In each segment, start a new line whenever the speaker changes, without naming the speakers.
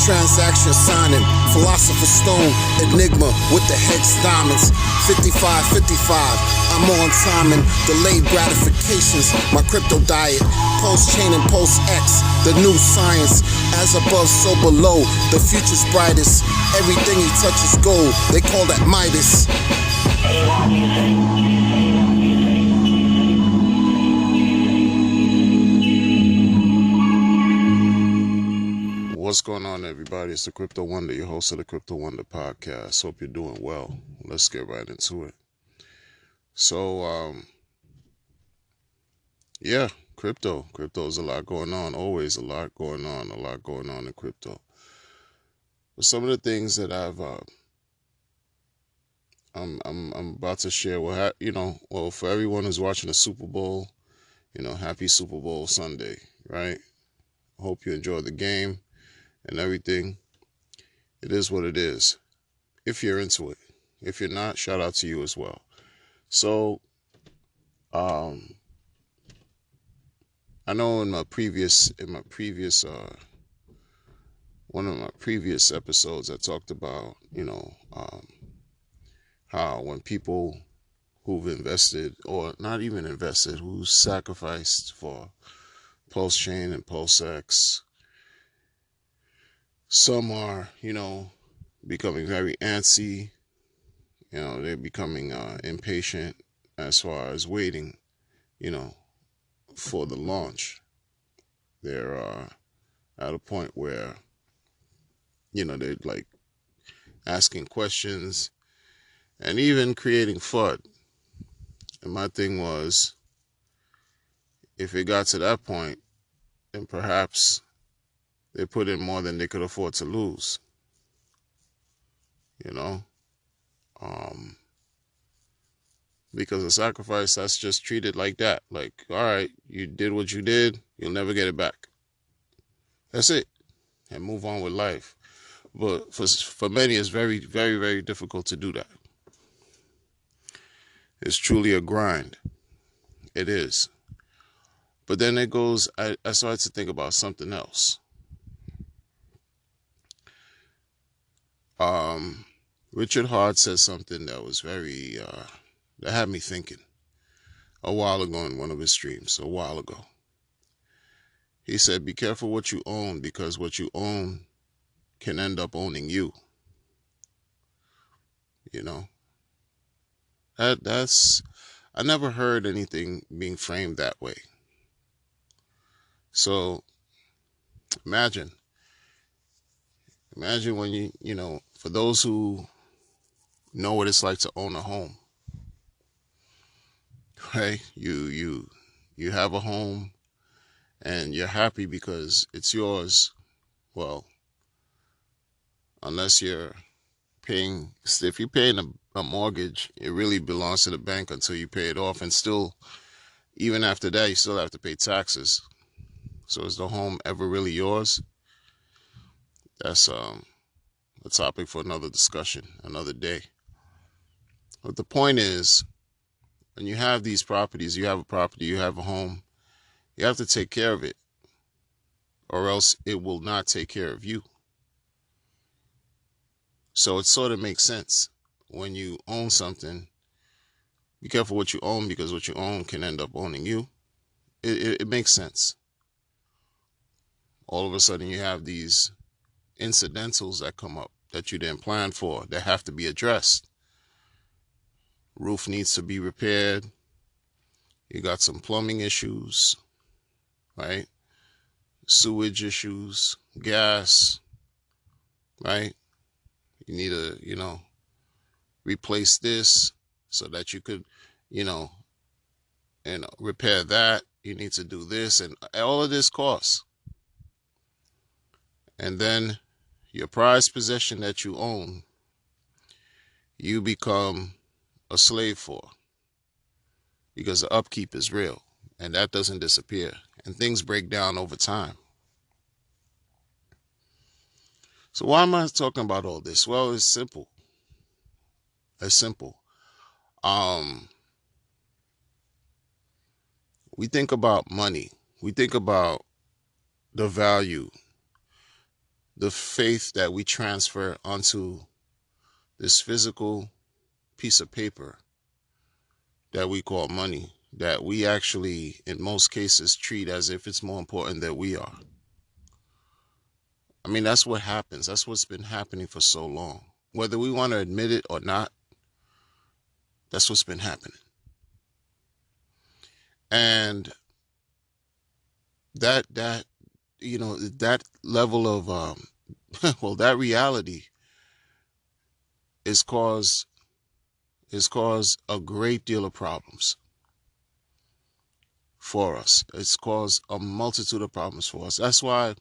Transaction signing, philosopher's stone, enigma with the hex diamonds. 55-55, I'm on timing, delayed gratifications, my crypto diet. PulseChain and PulseX, the new science. As above, so below, the future's brightest. Everything he touches gold, they call that Midas.
What's going on, everybody? It's the Crypto Wonder, your host of the Crypto Wonder podcast. Hope you're doing well. Let's get right into it. So, yeah, crypto. Crypto's a lot going on. Always a lot going on in crypto. But some of the things that I'm about to share well, for everyone who's watching the Super Bowl, happy Super Bowl Sunday, right? Hope you enjoy the game and everything. It is what it is, if you're into it. If you're not, shout out to you as well. So, I know in my previous one of my previous episodes, I talked about, how when people who've invested, or not even invested, who sacrificed for PulseChain and PulseX, some are, becoming very antsy. They're becoming impatient as far as waiting, for the launch. They're at a point where, they're like asking questions and even creating FUD. And my thing was, if it got to that point, then perhaps they put in more than they could afford to lose. Because a sacrifice, that's just treated like that. Like, all right, you did what you did, you'll never get it back. That's it. And move on with life. But for many, it's very, very, very difficult to do that. It's truly a grind. It is. But then I started to think about something else. Richard Hart said something that was very, that had me thinking a while ago in one of his streams, a while ago. He said, be careful what you own, because what you own can end up owning you. I never heard anything being framed that way. So imagine when for those who know what it's like to own a home, right? You have a home and you're happy because it's yours. Well, unless you're paying, if you're paying a mortgage, it really belongs to the bank until you pay it off. And still, even after that, you still have to pay taxes. So is the home ever really yours? That's a topic for another discussion, another day. But the point is, when you have these properties, you have a property, you have a home, you have to take care of it, or else it will not take care of you. So it sort of makes sense. When you own something, be careful what you own, because what you own can end up owning you. It makes sense. All of a sudden you have these incidentals that come up that you didn't plan for, that have to be addressed. Roof needs to be repaired. You got some plumbing issues, right? Sewage issues, gas, right? You need to, replace this so that you could, repair that. You need to do this, and all of this costs. And then your prized possession that you own, you become a slave for, because the upkeep is real, and that doesn't disappear, and things break down over time. So why am I talking about all this? Well, it's simple. We think about money. We think about the value the faith that we transfer onto this physical piece of paper that we call money, that we actually, in most cases, treat as if it's more important than we are. I mean, that's what happens. That's what's been happening for so long. Whether we want to admit it or not, that's what's been happening. And that that level of well, that reality is caused a great deal of problems for us. It's caused a multitude of problems for us. That's why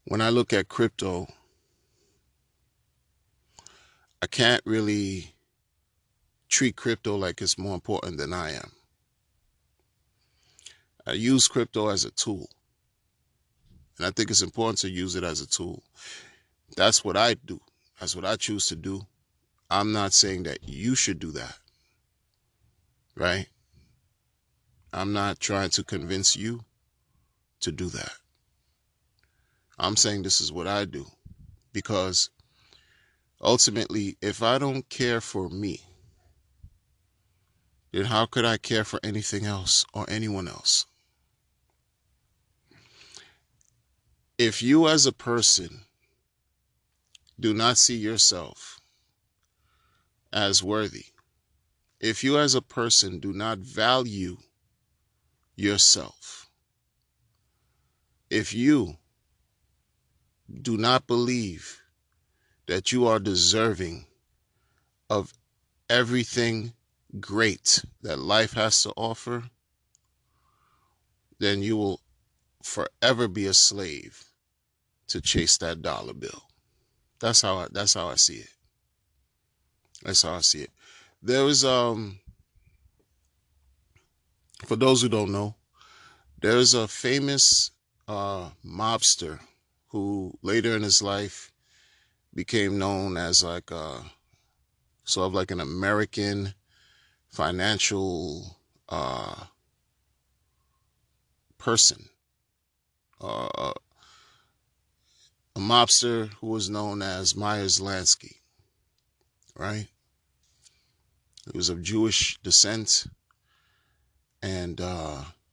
when I look at crypto, I can't really treat crypto like it's more important than I am. I use crypto as a tool, and I think it's important to use it as a tool. That's what I do. That's what I choose to do. I'm not saying that you should do that, right? I'm not trying to convince you to do that. I'm saying this is what I do, because ultimately, if I don't care for me, then how could I care for anything else or anyone else? If you as a person do not see yourself as worthy, if you as a person do not value yourself, if you do not believe that you are deserving of everything great that life has to offer, then you will forever be a slave to chase that dollar bill. That's how I see it. That's how I see it. There was for those who don't know, there's a famous mobster who later in his life became known as like sort of like an American financial person, a mobster who was known as Myers Lansky, right? He was of Jewish descent, and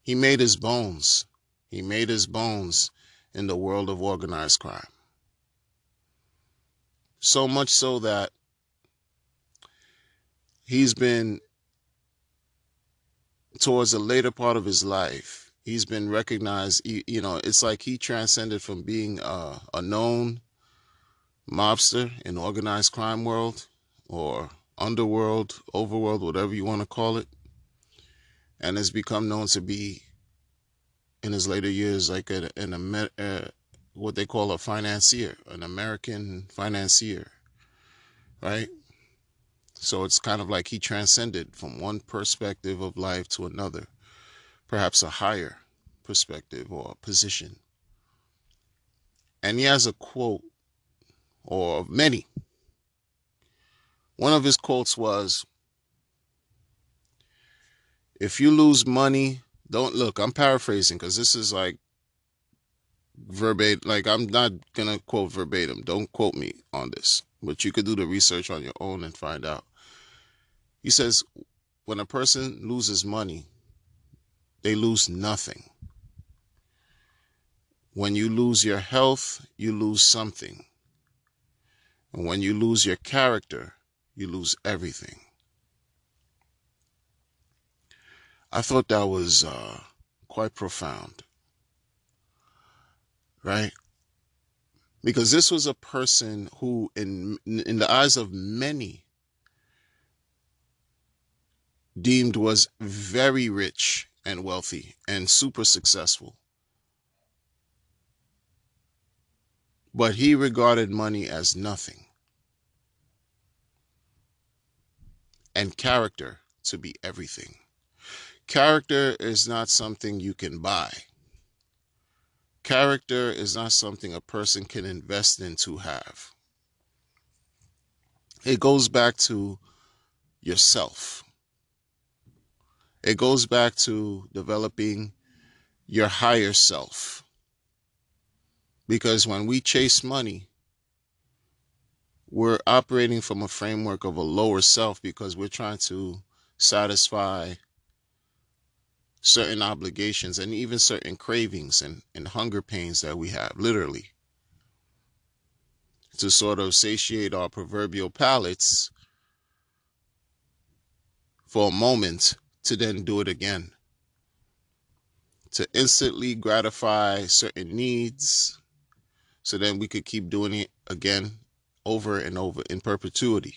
he made his bones. He made his bones in the world of organized crime. So much so that he's been, towards the later part of his life, he's been recognized. It's like he transcended from being a known mobster in organized crime world, or underworld, overworld, whatever you want to call it, and has become known to be, in his later years, like what they call a financier, an American financier, right? So it's kind of like he transcended from one perspective of life to another, perhaps a higher perspective or position. And he has a quote, or many. One of his quotes was, if you lose money, don't look. I'm paraphrasing because this is like verbatim. Like, I'm not going to quote verbatim. Don't quote me on this. But you could do the research on your own and find out. He says, when a person loses money, they lose nothing. When you lose your health, you lose something. And when you lose your character, you lose everything. I thought that was quite profound, right? Because this was a person who, in the eyes of many, deemed was very rich and wealthy and super successful. But he regarded money as nothing, and character to be everything. Character is not something you can buy. Character is not something a person can invest in to have. It goes back to yourself. It goes back to developing your higher self. Because when we chase money, we're operating from a framework of a lower self because we're trying to satisfy certain obligations and even certain cravings and hunger pains that we have, literally, to sort of satiate our proverbial palates for a moment to then do it again, to instantly gratify certain needs so then we could keep doing it again over and over in perpetuity.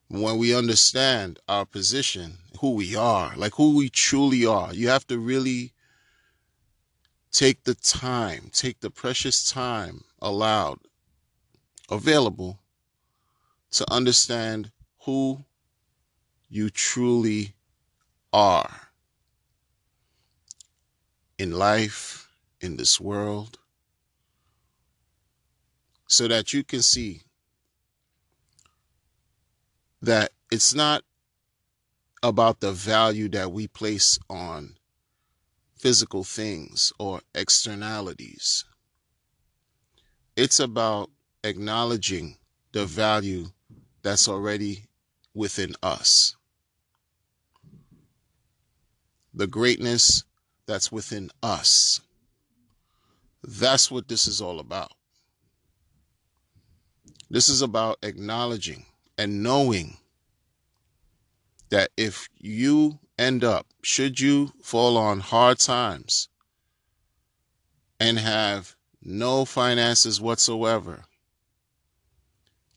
When we understand our position, who we are, like who we truly are, you have to really take the time, take the precious time available to understand who you truly are in life, in this world, so that you can see that it's not about the value that we place on physical things or externalities. It's about acknowledging the value that's already within us, the greatness that's within us. That's what this is all about. This is about acknowledging and knowing that if you should you fall on hard times and have no finances whatsoever,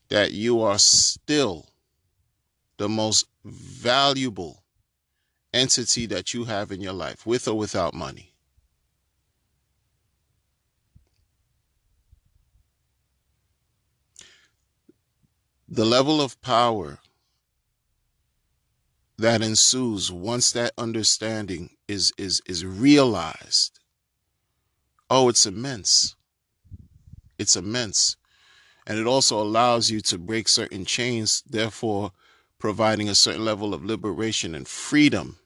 that you are still the most valuable entity that you have in your life, with or without money. The level of power that ensues once that understanding is realized, oh, it's immense. It's immense. And it also allows you to break certain chains, therefore providing a certain level of liberation and freedom.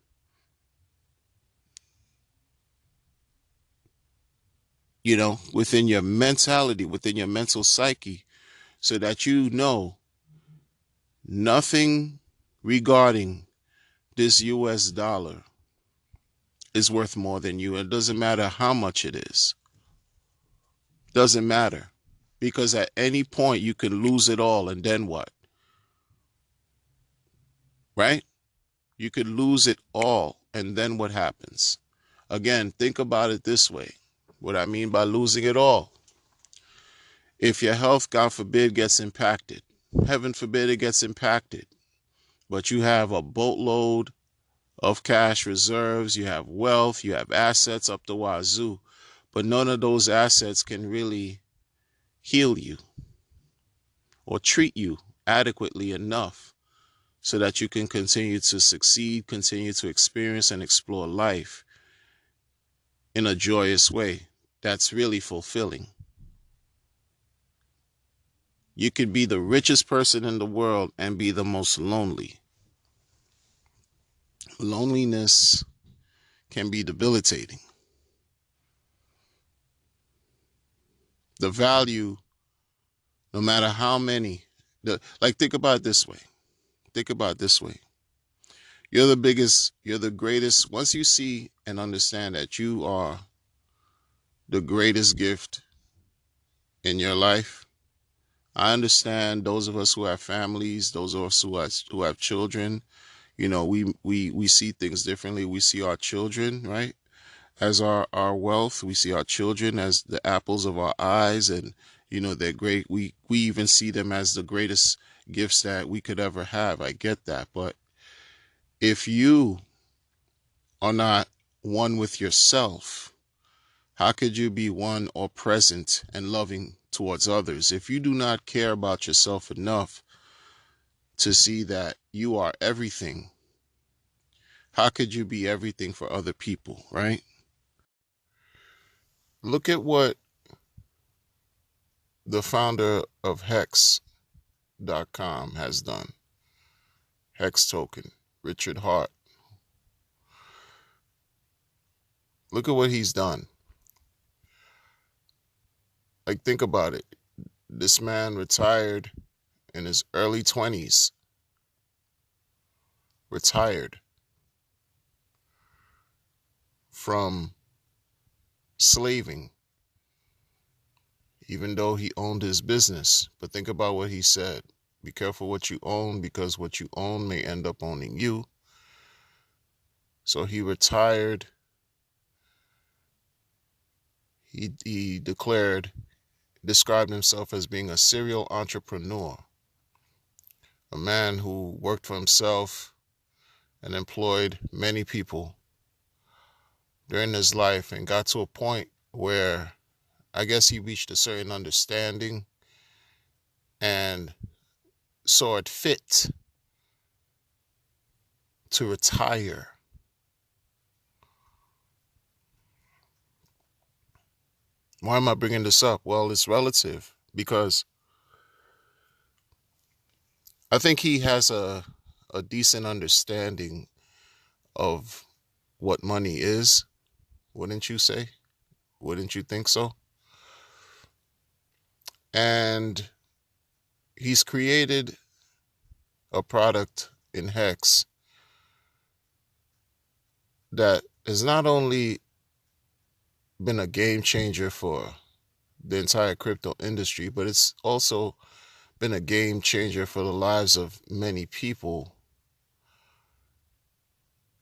Within your mentality, within your mental psyche, so that you know nothing regarding this US dollar is worth more than you. It doesn't matter how much it is. Doesn't matter. Because at any point you could lose it all, and then what? Right? You could lose it all, and then what happens? Again, think about it this way. What I mean by losing it all. If your health, God forbid, gets impacted, heaven forbid it gets impacted, but you have a boatload of cash reserves, you have wealth, you have assets up the wazoo, but none of those assets can really heal you or treat you adequately enough so that you can continue to succeed, continue to experience and explore life in a joyous way that's really fulfilling. You could be the richest person in the world and be the most lonely. Loneliness can be debilitating. The value, no matter how many, think about it this way. Think about it this way. You're the biggest, you're the greatest. Once you see and understand that you are the greatest gift in your life, I understand those of us who have families, those of us who have children, we see things differently. We see our children, right, as our wealth. We see our children as the apples of our eyes, and they're great. We even see them as the greatest gifts that we could ever have. I get that. But if you are not one with yourself, how could you be one or present and loving towards others? If you do not care about yourself enough to see that you are everything, how could you be everything for other people, right? Look at what the founder of Hex.com has done. Hex token, Richard Hart. Look at what he's done. Like, think about it. This man retired in his early 20s, retired from slaving, even though he owned his business. But think about what he said. Be careful what you own, because what you own may end up owning you. So he retired. He described himself as being a serial entrepreneur, a man who worked for himself and employed many people during his life, and got to a point where I guess he reached a certain understanding and saw it fit to retire. Why am I bringing this up? Well, it's relative, because I think he has a decent understanding of what money is. Wouldn't you say? Wouldn't you think so? And he's created a product in Hex that has not only been a game changer for the entire crypto industry, but it's also been a game changer for the lives of many people,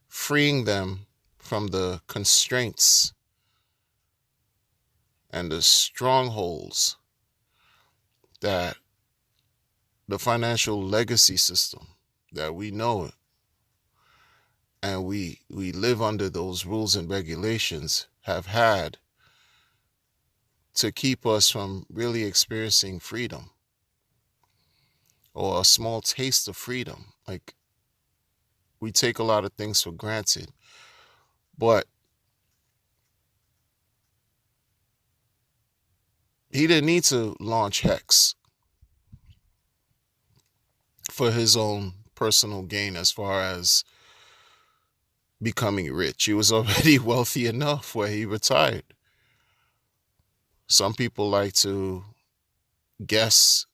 freeing them from the constraints and the strongholds that the financial legacy system that we know it, and we live under those rules and regulations, have had to keep us from really experiencing freedom, or a small taste of freedom. Like, we take a lot of things for granted, but he didn't need to launch Hex for his own personal gain as far as becoming rich. He was already wealthy enough where he retired. Some people like to guesstimate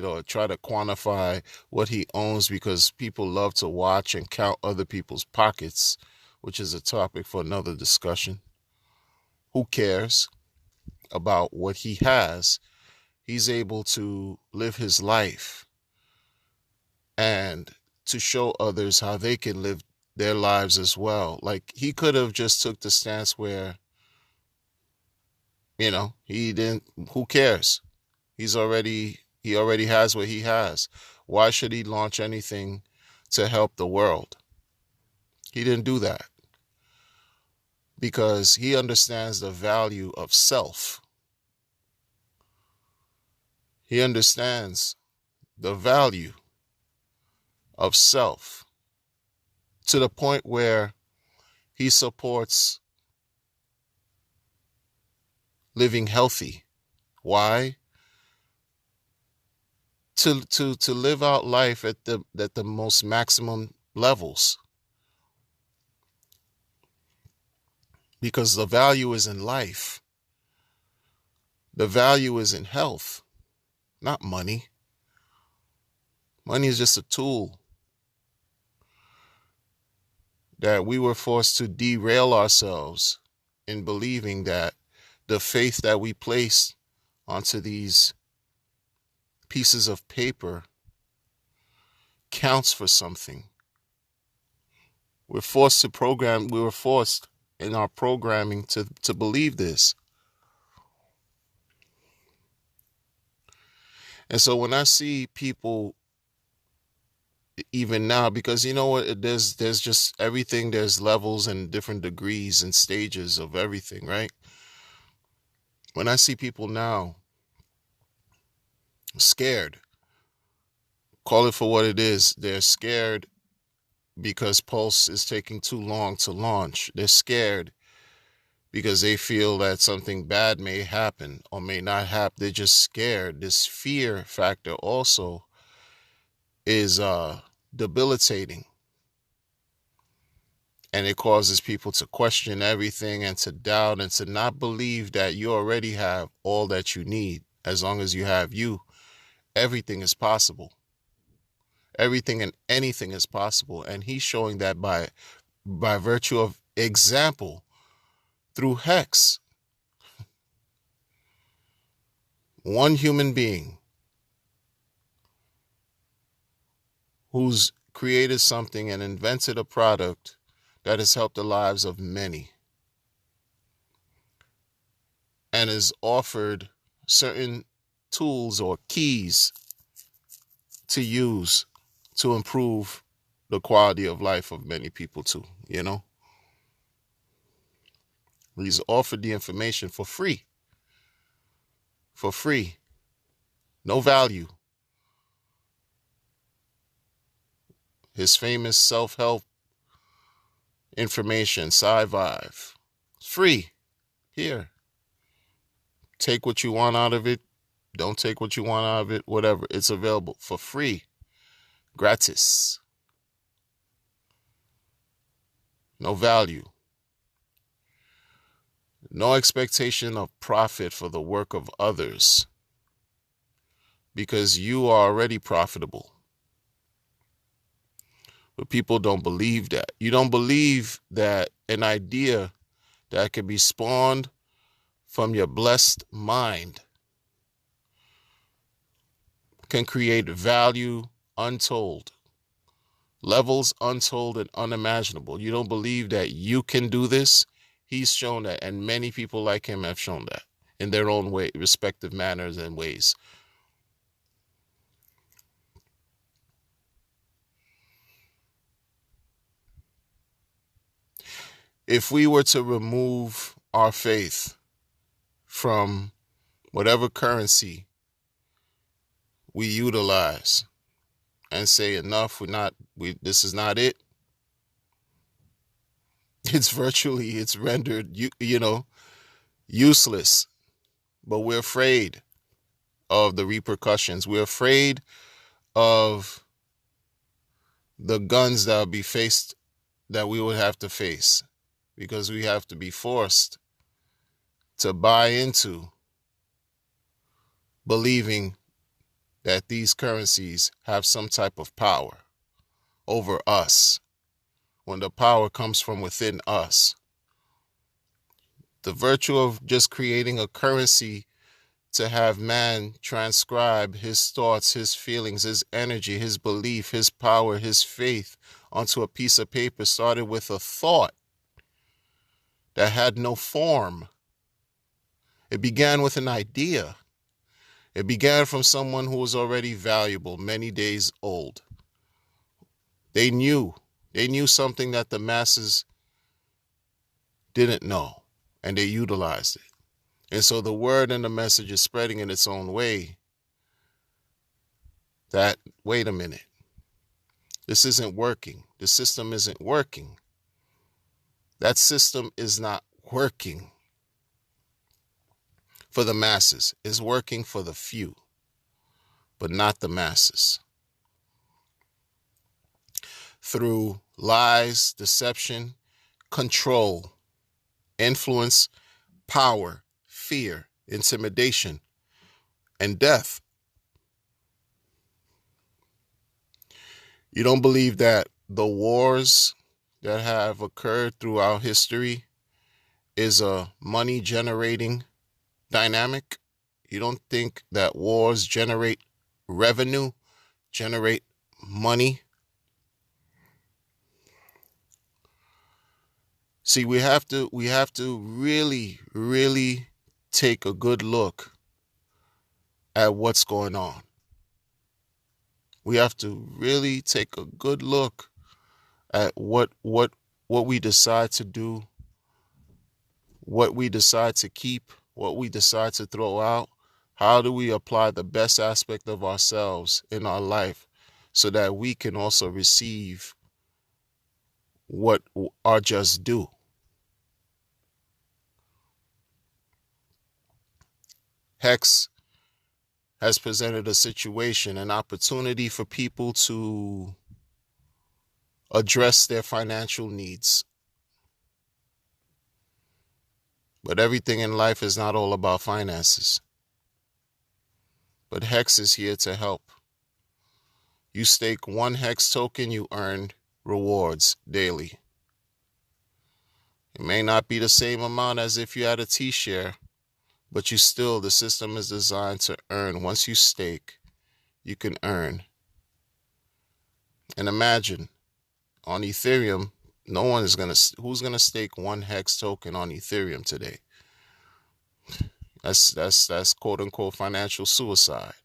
or try to quantify what he owns, because people love to watch and count other people's pockets, which is a topic for another discussion. Who cares about what he has? He's able to live his life and to show others how they can live their lives as well. Like, he could have just took the stance where, he didn't, who cares? He already has what he has. Why should he launch anything to help the world? He didn't do that, because he understands the value of self. He understands the value of self, to the point where he supports living healthy. Why? To live out life at the most maximum levels, because the value is in life. The value is in health, not money. Money is just a tool that we were forced to derail ourselves in believing that the faith that we place onto these pieces of paper counts for something. We were forced in our programming to believe this. And so when I see people, even now, because you know what, there's just everything, there's levels and different degrees and stages of everything, right? When I see people now scared, call it for what it is, they're scared because Pulse is taking too long to launch. They're scared because they feel that something bad may happen or may not happen. They're just scared. This fear factor also is debilitating. And it causes people to question everything and to doubt and to not believe that you already have all that you need. As long as you have you, everything is possible. Everything and anything is possible. And he's showing that by virtue of example through Hex. One human being who's created something and invented a product that has helped the lives of many and has offered certain tools or keys to use to improve the quality of life of many people too, you know? He's offered the information for free. For free. No value. His famous self-help information, Sci-Vive. It's free. Here. Take what you want out of it. Don't take what you want out of it. Whatever. It's available for free. Gratis. No value. No expectation of profit for the work of others. Because you are already profitable. But people don't believe that. You don't believe that an idea that can be spawned from your blessed mind can create value untold, levels untold and unimaginable. You don't believe that you can do this. He's shown that, and many people like him have shown that in their own way, respective manners and ways. If we were to remove our faith from whatever currency we utilize and say enough, this is not it, it's rendered useless. But we're afraid of the repercussions. We're afraid of the guns that we would have to face, because we have to be forced to buy into believing that these currencies have some type of power over us, when the power comes from within us. The virtue of just creating a currency to have man transcribe his thoughts, his feelings, his energy, his belief, his power, his faith onto a piece of paper started with a thought that had no form. It began with an idea. It began from someone who was already valuable, many days old. They knew something that the masses didn't know, and they utilized it. And so the word and the message is spreading in its own way that, wait a minute, this isn't working. The system isn't working. That system is not working for the masses. It's working for the few, but not the masses. Through lies, deception, control, influence, power, fear, intimidation, and death. You don't believe that the wars that have occurred throughout history is a money-generating dynamic? You don't think that wars generate revenue, generate money? See, we have to really, really take a good look at what's going on. We have to really take a good look at what we decide to do, what we decide to keep, what we decide to throw out. How do we apply the best aspect of ourselves in our life so that we can also receive what our just due? Hex has presented a situation, an opportunity for people to address their financial needs. But everything in life is not all about finances. But Hex is here to help. You stake 1 Hex token, you earn rewards daily. It may not be the same amount as if you had a T-share, but the system is designed to earn. Once you stake, you can earn. And imagine, on Ethereum, who's gonna stake 1 Hex token on Ethereum today? That's quote unquote financial suicide.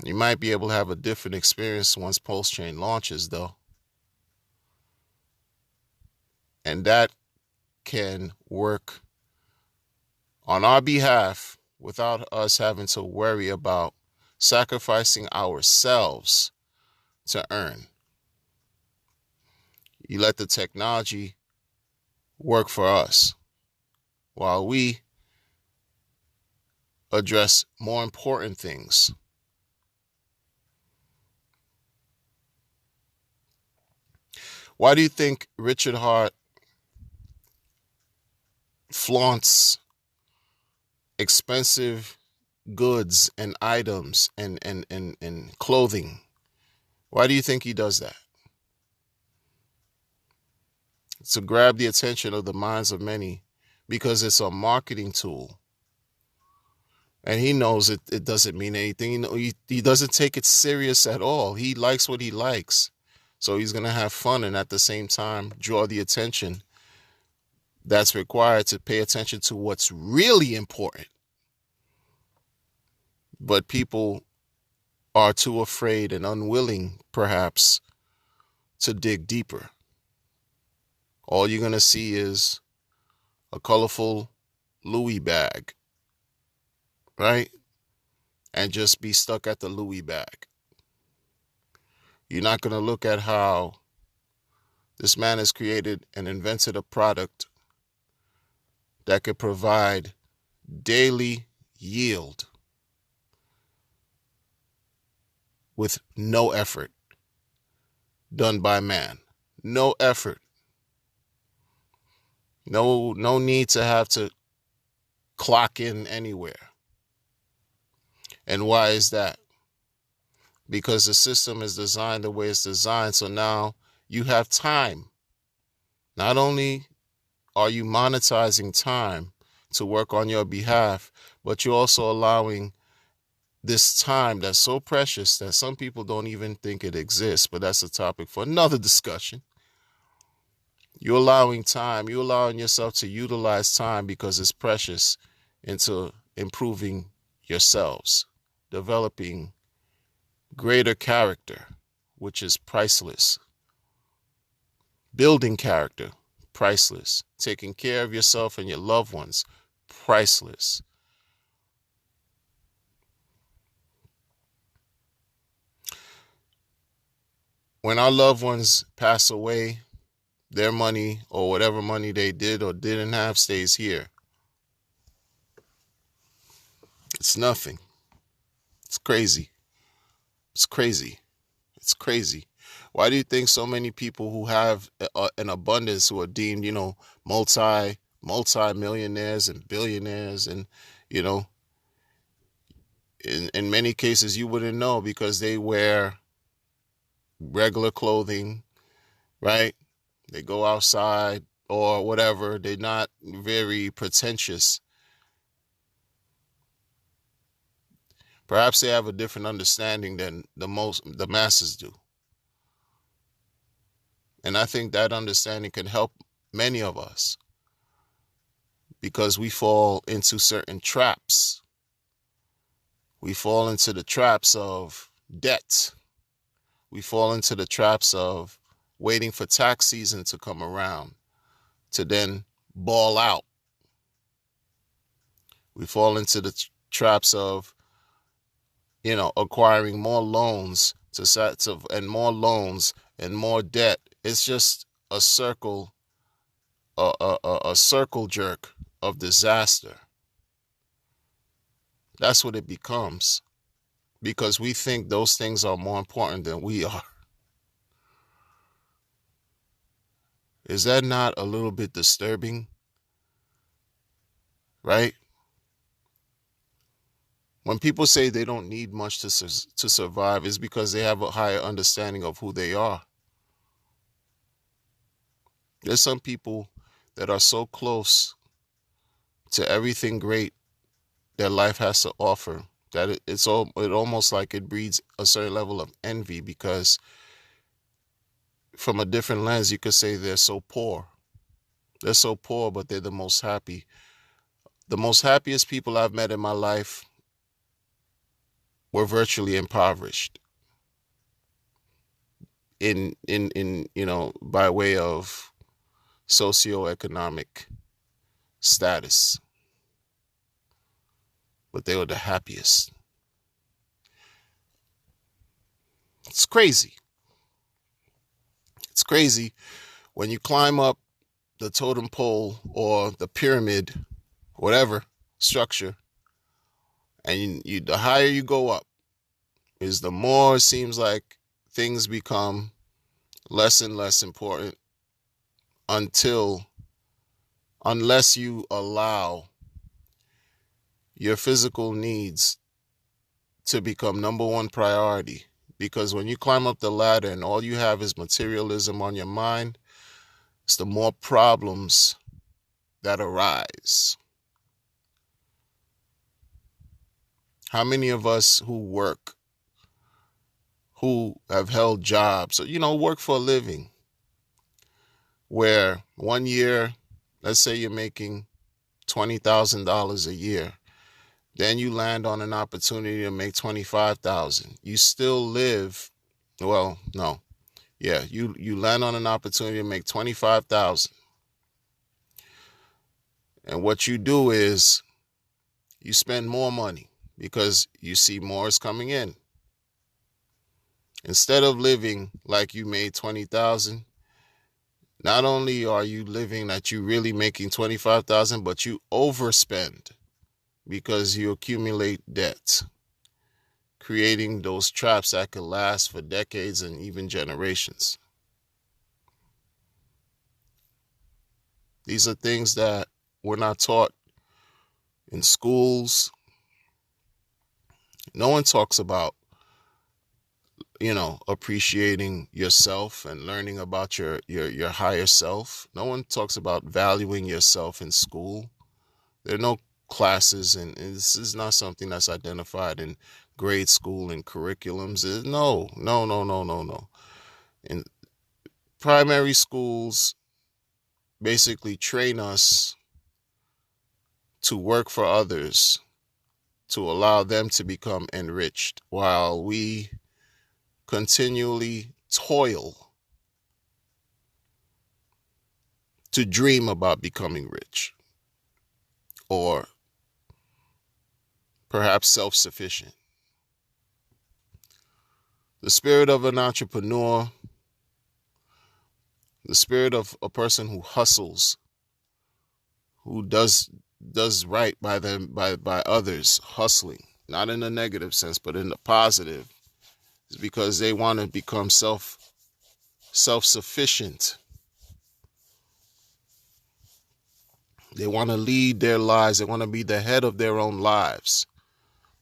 You might be able to have a different experience once PulseChain launches, though. And that can work on our behalf without us having to worry about sacrificing ourselves to earn. You let the technology work for us while we address more important things. Why do you think Richard Hart flaunts expensive goods and items and clothing? Why do you think he does that? To grab the attention of the minds of many, because it's a marketing tool. And he knows it doesn't mean anything. He doesn't take it serious at all. He likes what he likes. So he's going to have fun and at the same time draw the attention that's required to pay attention to what's really important. But people are too afraid and unwilling, perhaps, to dig deeper. All you're going to see is a colorful Louis bag, right? And just be stuck at the Louis bag. You're not going to look at how this man has created and invented a product that could provide daily yield with no effort done by man. No effort. No need to have to clock in anywhere. And why is that? Because the system is designed the way it's designed. So now you have time. Not only are you monetizing time to work on your behalf, but you're also allowing this time that's so precious that some people don't even think it exists. But that's a topic for another discussion. You're allowing time. You're allowing yourself to utilize time because it's precious into improving yourselves, developing greater character, which is priceless. Building character, priceless. Taking care of yourself and your loved ones, priceless. When our loved ones pass away, their money or whatever money they did or didn't have stays here. It's nothing. It's crazy. It's crazy. It's crazy. Why do you think so many people who have an abundance, who are deemed, multi-millionaires and billionaires, and, in many cases you wouldn't know because they wear regular clothing, right? They go outside or whatever. They're not very pretentious. Perhaps they have a different understanding than the masses do. And I think that understanding can help many of us because we fall into certain traps. We fall into the traps of debt. We fall into the traps of waiting for tax season to come around to then ball out. We fall into the traps of, acquiring more loans and more loans and more debt. It's just a circle, a circle jerk of disaster. That's what it becomes because we think those things are more important than we are. Is that not a little bit disturbing? right? When people say they don't need much to survive, it's because they have a higher understanding of who they are. There's some people that are so close to everything great that life has to offer that it almost like it breeds a certain level of envy, because from a different lens you could say they're so poor. They're so poor, but they're the most happy. The most happiest people I've met in my life were virtually impoverished in by way of socioeconomic status, but they were the happiest. It's crazy. It's crazy when you climb up the totem pole or the pyramid, whatever structure, and the higher you go up, is the more it seems like things become less and less important unless you allow your physical needs to become number one priority. Because when you climb up the ladder and all you have is materialism on your mind, it's the more problems that arise. How many of us who work, who have held jobs, work for a living, where 1 year, let's say you're making $20,000 a year, then you land on an opportunity to make $25,000. You still live, well, no, yeah, you land on an opportunity to make $25,000, and what you do is you spend more money because you see more is coming in. Instead of living like you made 20,000, not only are you living that you really making 25,000, but you overspend because you accumulate debt, creating those traps that could last for decades and even generations. These are things that we're not taught in schools. No one talks about, appreciating yourself and learning about your higher self. No one talks about valuing yourself in school. There are no classes, and this is not something that's identified in grade school and curriculums. No. In primary schools, basically train us to work for others, to allow them to become enriched, while we continually toil to dream about becoming rich, or perhaps self-sufficient. The spirit of an entrepreneur, the spirit of a person who hustles, who does right by them, by others, hustling, not in a negative sense, but in the positive, is because they want to become self-sufficient. They want to lead their lives. They want to be the head of their own lives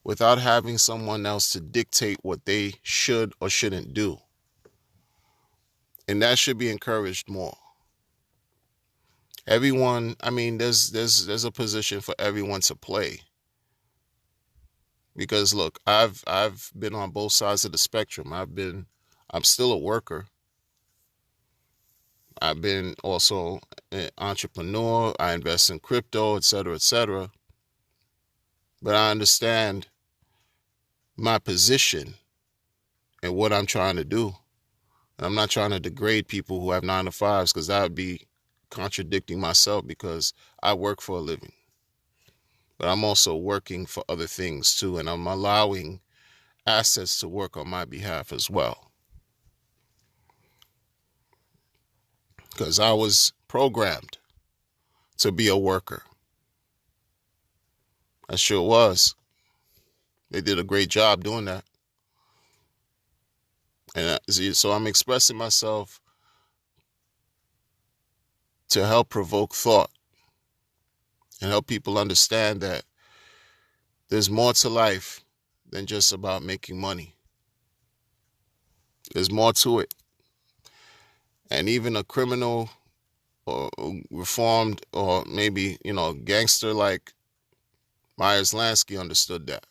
without having someone else to dictate what they should or shouldn't do. And that should be encouraged more. Everyone, there's a position for everyone to play. Because look, I've been on both sides of the spectrum. I'm still a worker. I've been also an entrepreneur. I invest in crypto, etc., etc. But I understand my position and what I'm trying to do. And I'm not trying to degrade people who have 9-to-5s, because that would be contradicting myself, because I work for a living. But I'm also working for other things too, and I'm allowing assets to work on my behalf as well. Because I was programmed to be a worker. I sure was. They did a great job doing that. And so I'm expressing myself to help provoke thought and help people understand that there's more to life than just about making money. There's more to it. And even a criminal or reformed or maybe, gangster like Myers Lansky understood that.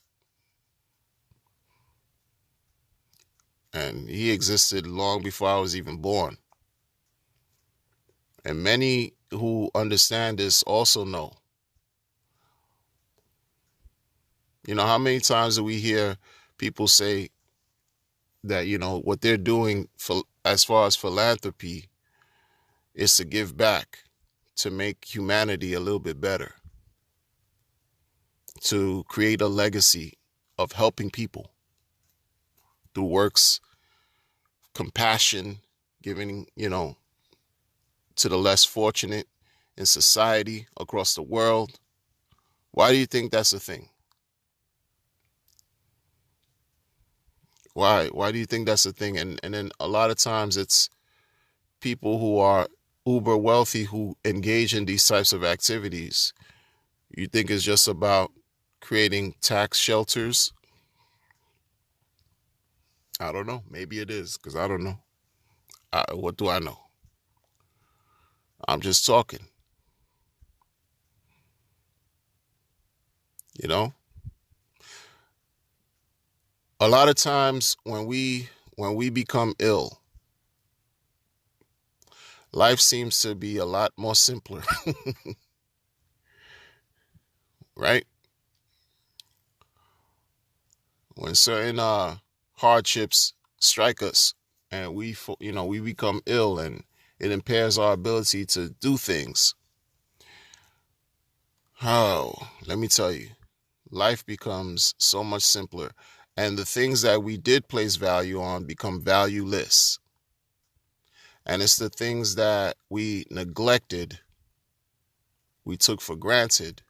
And he existed long before I was even born. And many who understand this also know. How many times do we hear people say that, what they're doing for as far as philanthropy is to give back, to make humanity a little bit better, to create a legacy of helping people through works, compassion, giving, to the less fortunate in society across the world. Why do you think that's a thing? Why do you think that's a thing? And then a lot of times it's people who are uber wealthy who engage in these types of activities. You think it's just about creating tax shelters? I don't know. Maybe it is, because I don't know. What do I know? I'm just talking. A lot of times when we become ill, life seems to be a lot more simpler. Right? When certain hardships strike us and we become ill and it impairs our ability to do things. Let me tell you, life becomes so much simpler, and the things that we did place value on become valueless. And it's the things that we neglected, we took for granted,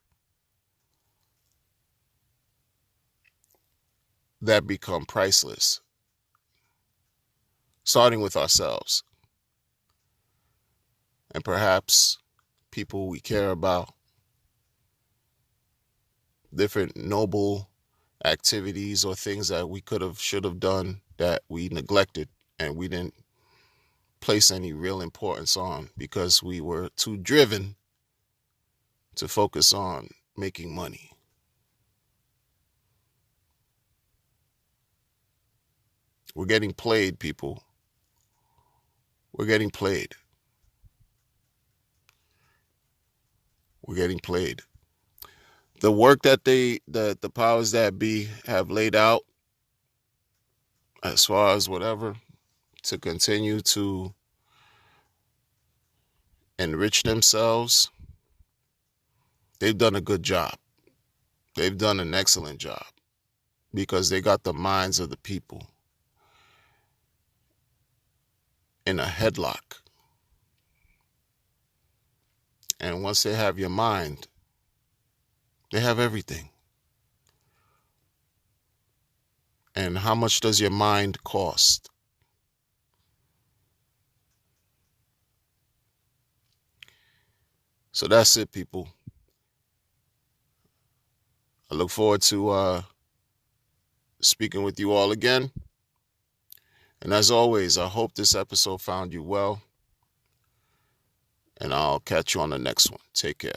that become priceless. Starting with ourselves. And perhaps people we care about, different noble activities or things that we should have done that we neglected and we didn't place any real importance on because we were too driven to focus on making money. We're getting played, people. We're getting played. We're getting played. The work that the powers that be have laid out as far as whatever to continue to enrich themselves, they've done a good job. They've done an excellent job because they got the minds of the people in a headlock. And once they have your mind, they have everything. And how much does your mind cost? So that's it, people. I look forward to speaking with you all again. And as always, I hope this episode found you well. And I'll catch you on the next one. Take care.